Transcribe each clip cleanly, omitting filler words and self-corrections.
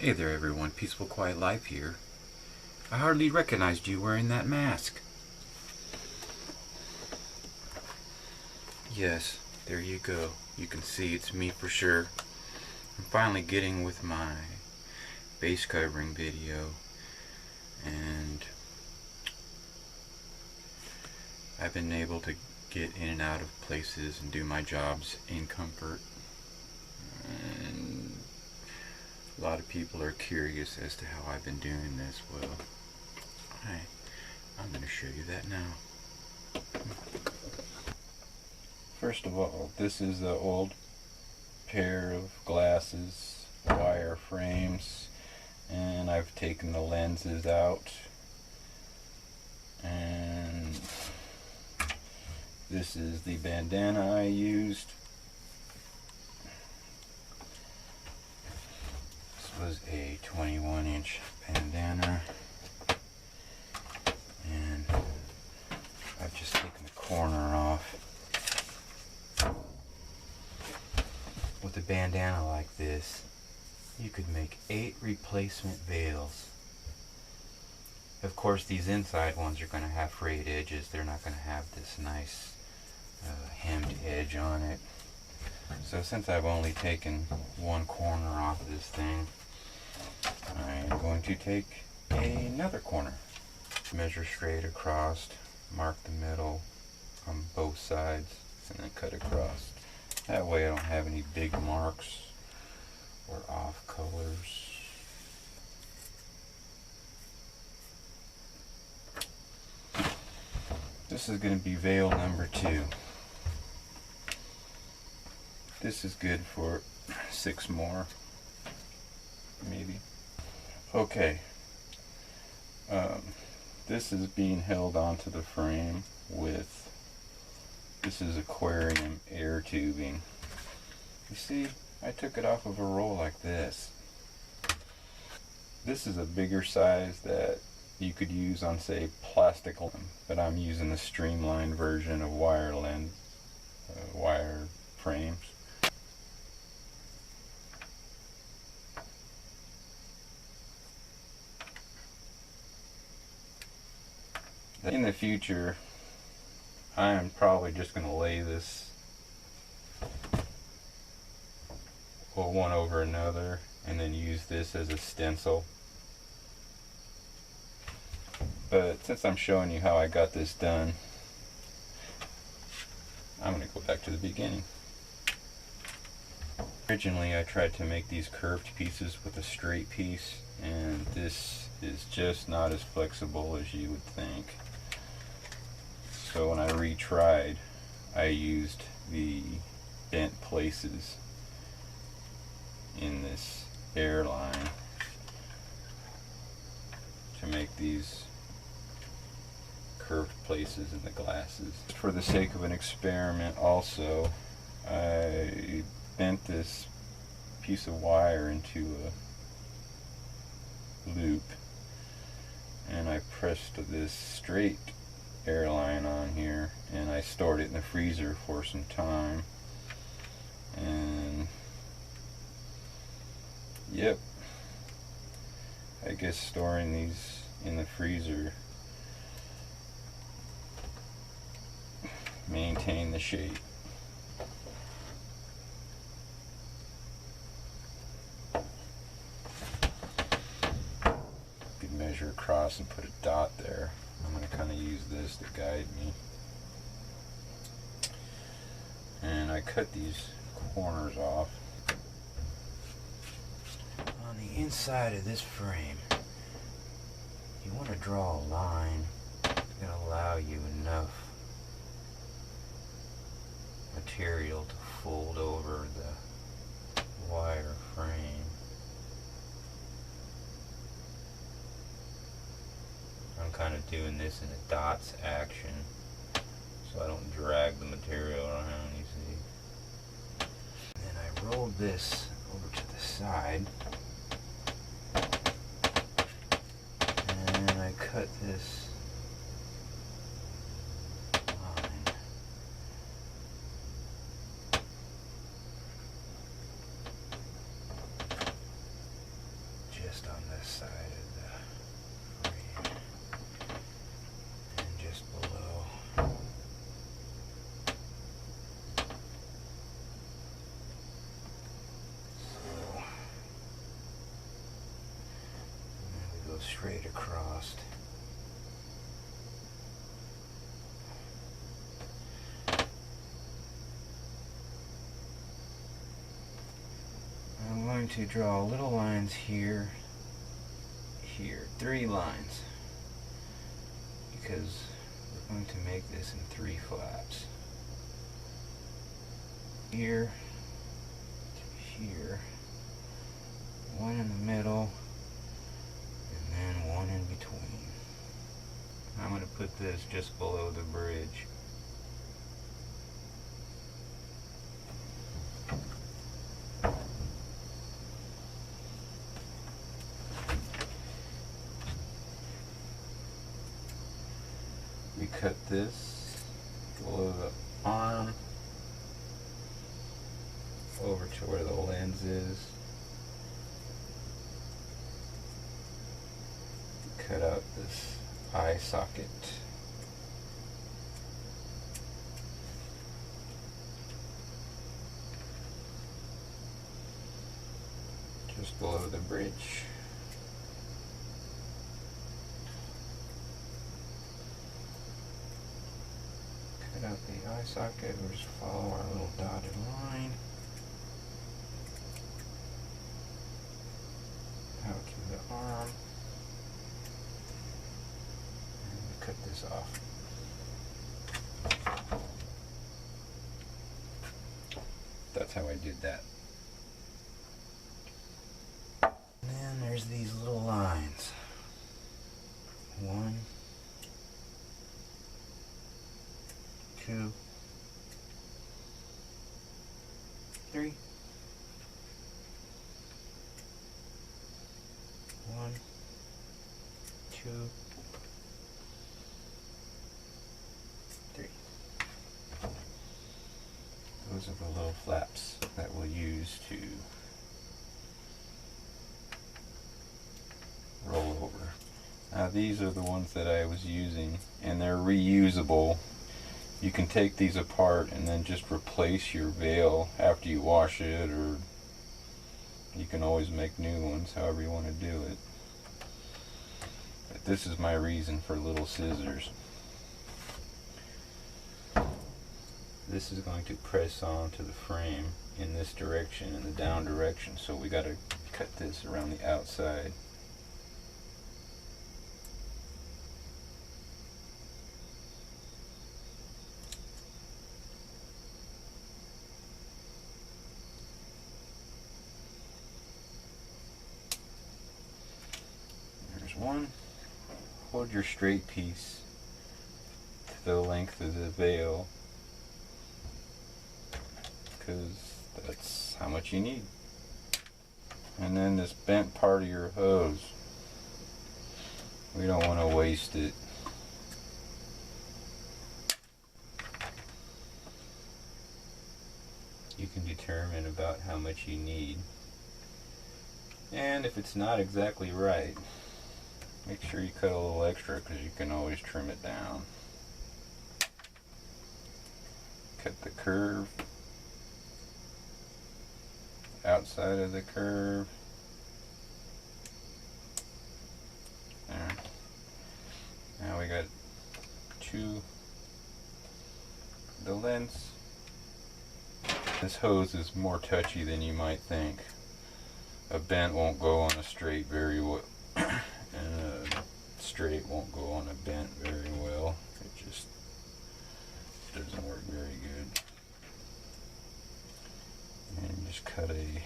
Hey there everyone, Peaceful Quiet Life here. I hardly recognized you wearing that mask. Yes, there you go. You can see it's me for sure. I'm finally getting with my base covering video, and I've been able to get in and out of places and do my jobs in comfort. And a lot of people are curious as to how I've been doing this. Well, I'm going to show you that now. First of all, this is an old pair of glasses, wire frames, and I've taken the lenses out. And this is the bandana I used. This was a 21-inch bandana, and I've just taken the corner off. With a bandana like this, you could make 8 replacement veils. Of course, these inside ones are going to have frayed edges. They're not going to have this nice hemmed edge on it. So since I've only taken one corner off this thing, I'm going to take another corner. Measure straight across, mark the middle on both sides, and then cut across. That way I don't have any big marks or off colors. This is going to be veil number 2. This is good for 6 more, maybe. Okay. This is being held onto the frame with, this is aquarium air tubing. You see, I took it off of a roll like this. This is a bigger size that you could use on, say, plastic, but I'm using the streamlined version of wire frames. In the future, I am probably just going to lay this one over another and then use this as a stencil. But since I'm showing you how I got this done, I'm going to go back to the beginning. Originally, I tried to make these curved pieces with a straight piece, and this is just not as flexible as you would think. So when I retried, I used the bent places in this airline to make these curved places in the glasses. For the sake of an experiment also, I bent this piece of wire into a loop, and I pressed this straight airline on here, and I stored it in the freezer for some time. And yep, I guess storing these in the freezer maintain the shape. You could measure across and put a dot there. I'm going to kind of use this to guide me. And I cut these corners off. On the inside of this frame, you want to draw a line that's going to allow you enough material to fold over the wire frame. I'm kind of doing this in a dots action so I don't drag the material around, you see. And then I rolled this over to the side, and I cut this line. straight across. I'm going to draw little lines here, here, 3 lines, because we're going to make this in 3 flaps. Here to here, 1 in the middle, and then 1 in between. I'm going to put this just below the bridge. We cut this below the arm over to where the lens is. Cut out this eye socket. Just below the bridge. Cut out the eye socket. We'll just follow our little dotted line out to the arm. Cut this off. That's how I did that. And then there's these little lines. 1, 2, 3. 1, 2, 3. Those are the little flaps that we'll use to roll over. Now these are the ones that I was using, and they're reusable. You can take these apart and then just replace your veil after you wash it, or you can always make new ones, however you want to do it. But this is my reason for little scissors. This is going to press onto the frame in this direction, in the down direction, so we got to cut this around the outside. There's one. Hold your straight piece to the length of the veil, because that's how much you need. And then this bent part of your hose, we don't want to waste it. You can determine about how much you need, and if it's not exactly right, make sure you cut a little extra, because you can always trim it down. Cut the curve, outside of the curve. There. Now we got the lengths. This hose is more touchy than you might think. A bent won't go on a straight very well, and a straight won't go on a bent very well. It just doesn't work very good. And just cut a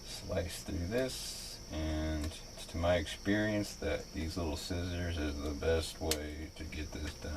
slice through this, and it's to my experience that these little scissors is the best way to get this done.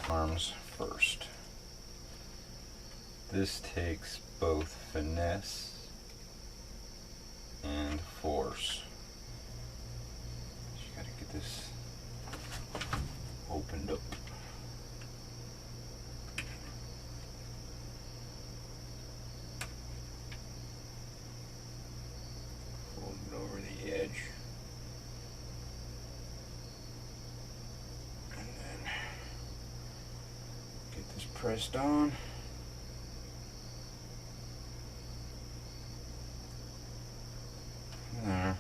Arms first. This takes both finesse and force. You gotta get this opened up. pressed on. There.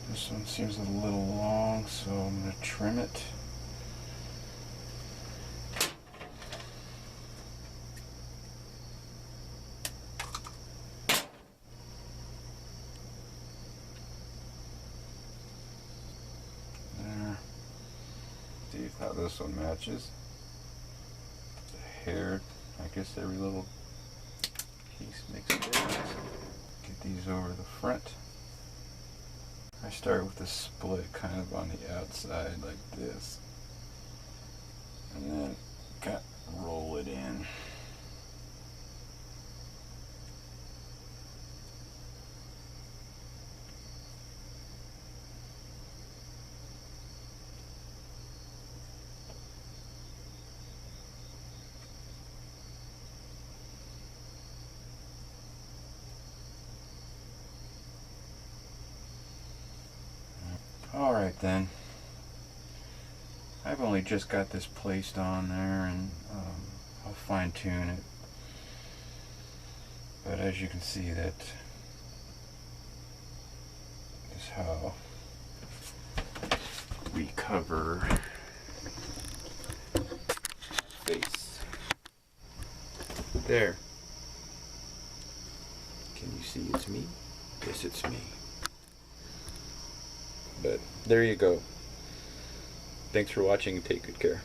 This one seems a little long, so I'm going to trim it. There. See how this one matches. The hair, I guess every little piece makes a difference. Get these over the front. I start with a split kind of on the outside like this, and then kind of roll it in. Alright then, I've only just got this placed on there, and I'll fine tune it, but as you can see, that is how we cover face. There. Can you see it's me? Yes, it's me. But there you go. Thanks for watching and take good care.